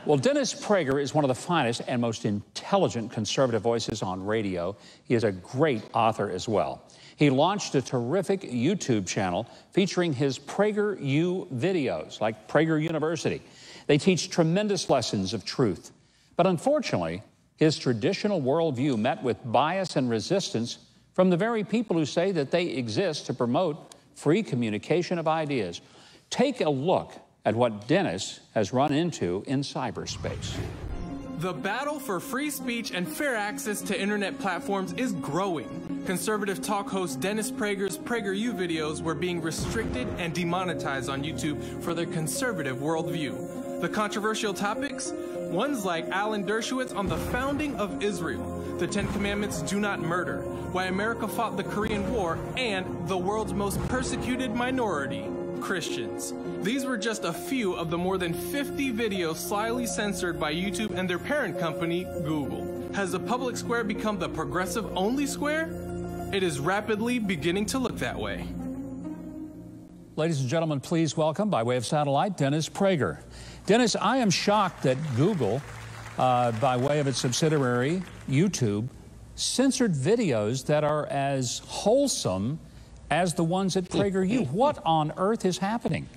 Well, Dennis Prager is one of the finest and most intelligent conservative voices on radio. He is a great author as well. He launched a terrific YouTube channel featuring his PragerU videos, like Prager University. They teach tremendous lessons of truth. But unfortunately, his traditional worldview met with bias and resistance from the very people who say that they exist to promote free communication of ideas. Take a look at what Dennis has run into in cyberspace. The battle for free speech and fair access to internet platforms is growing. Conservative talk host Dennis Prager's PragerU videos were being restricted and demonetized on YouTube for their conservative worldview. The controversial topics? Ones like Alan Dershowitz on the founding of Israel, the 10 Commandments do not murder, why America fought the Korean War, and the world's most persecuted minority, Christians. These were just a few of the more than 50 videos slyly censored by YouTube and their parent company, Google. Has the public square become the progressive-only square? It is rapidly beginning to look that way. Ladies and gentlemen, please welcome, by way of satellite, Dennis Prager. Dennis, I am shocked that Google, by way of its subsidiary, YouTube, censored videos that are as wholesome as the ones at PragerU. What on earth is happening?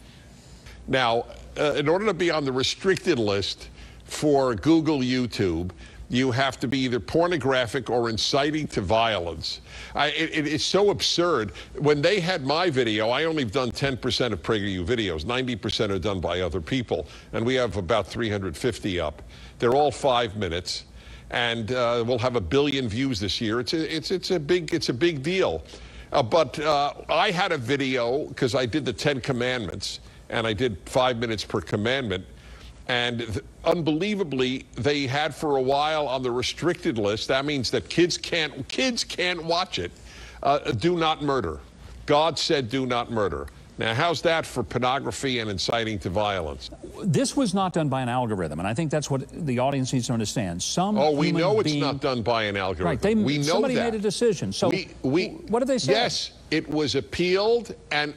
Now, in order to be on the restricted list for Google YouTube, you have to be either pornographic or inciting to violence. It is so absurd. When they had my video, I only have done 10% of PragerU videos. 90% are done by other people, and we have about 350 up. They're all 5 minutes, and we'll have 1 billion views this year. It's a big deal. But I had a video because I did the 10 Commandments, and I did 5 minutes per commandment. And unbelievably, they had for a while on the restricted list. That means that kids can't watch it. Do not murder. God said do not murder. Now, how's that for pornography and inciting to violence? This was not done by an algorithm, and I think that's what the audience needs to understand. We know it's not done by an algorithm. Right, we know somebody made a decision. So what did they say? Yes, it was appealed, and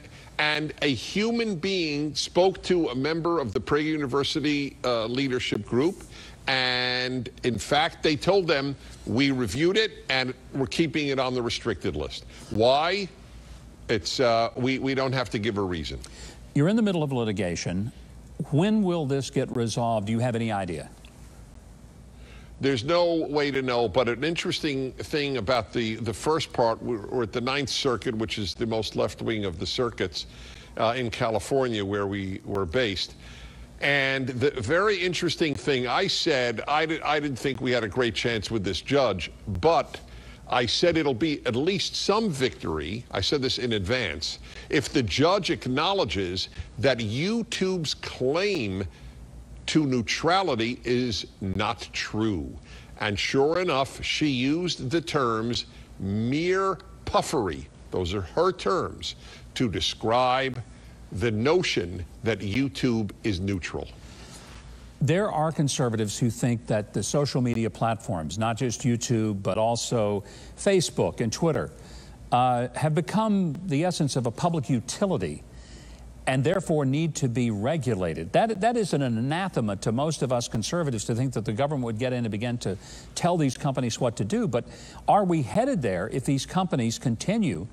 a human being spoke to a member of the Prager University leadership group, and in fact, they told them, we reviewed it, and we're keeping it on the restricted list. Why? It's we don't have to give a reason. You're in the middle of litigation. When will this get resolved? Do you have any idea? There's no way to know, but an interesting thing about the first part, we're at the Ninth Circuit, which is the most left-wing of the circuits in California, where we were based. And the very interesting thing, I said, I didn't think we had a great chance with this judge, but I said it'll be at least some victory, I said this in advance, if the judge acknowledges that YouTube's claim to neutrality is not true. And sure enough, she used the terms mere puffery, those are her terms, to describe the notion that YouTube is neutral. There are conservatives who think that the social media platforms, not just YouTube, but also Facebook and Twitter, have become the essence of a public utility and therefore need to be regulated. That is an anathema to most of us conservatives to think that the government would get in and begin to tell these companies what to do. But are we headed there if these companies continue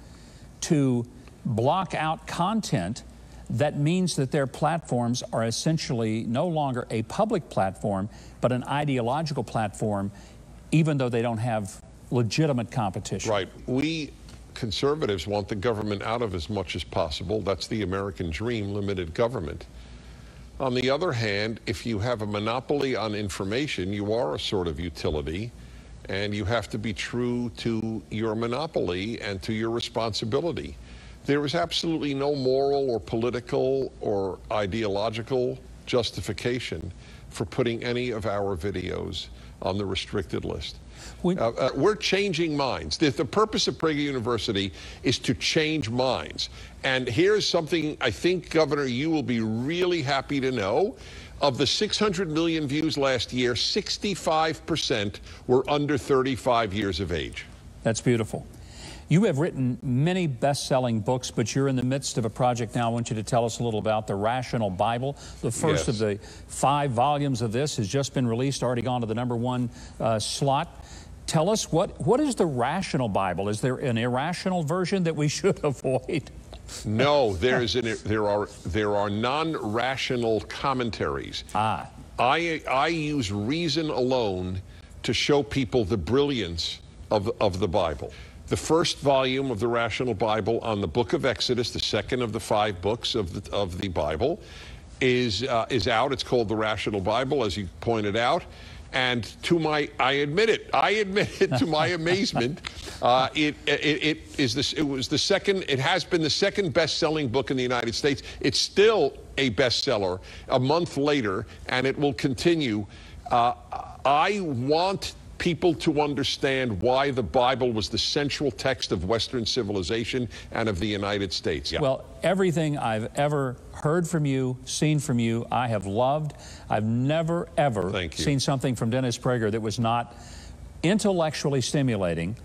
to block out content that means that their platforms are essentially no longer a public platform, but an ideological platform, even though they don't have legitimate competition? Right. We conservatives want the government out of as much as possible. That's the American dream, limited government. On the other hand, if you have a monopoly on information, you are a sort of utility, and you have to be true to your monopoly and to your responsibility. There is absolutely no moral or political or ideological justification for putting any of our videos on the restricted list. We're changing minds. The purpose of Prager University is to change minds. And here's something I think, Governor, you will be really happy to know. Of the 600 million views last year, 65% were under 35 years of age. That's beautiful. You have written many best-selling books, but you're in the midst of a project now. I want you to tell us a little about the Rational Bible. The first of the 5 volumes of this has just been released, already gone to the #1 slot. Tell us, what is the Rational Bible? Is there an irrational version that we should avoid? No, there are non-rational commentaries. I use reason alone to show people the brilliance of the Bible. The first volume of the Rational Bible on the book of Exodus, the second of the 5 books of the Bible, is out. It's called the Rational Bible, as you pointed out. And I admit it to my amazement, it has been the second best-selling book in the United States. It's still a bestseller a month later, and it will continue. I want people to understand why the Bible was the central text of Western civilization and of the United States. Yeah. Well, everything I've ever heard from you, seen from you, I have loved. I've never, ever seen something from Dennis Prager that was not intellectually stimulating,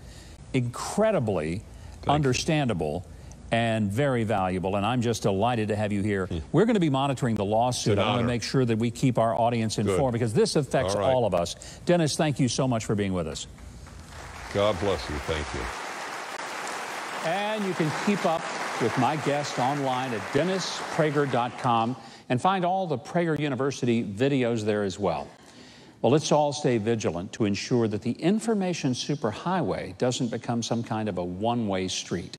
incredibly understandable, and very valuable, and I'm just delighted to have you here. We're going to be monitoring the lawsuit. I want to make sure that we keep our audience informed because this affects all of us. Dennis, thank you so much for being with us. God bless you. Thank you. And you can keep up with my guest online at DennisPrager.com and find all the Prager University videos there as well. Well, let's all stay vigilant to ensure that the information superhighway doesn't become some kind of a one-way street.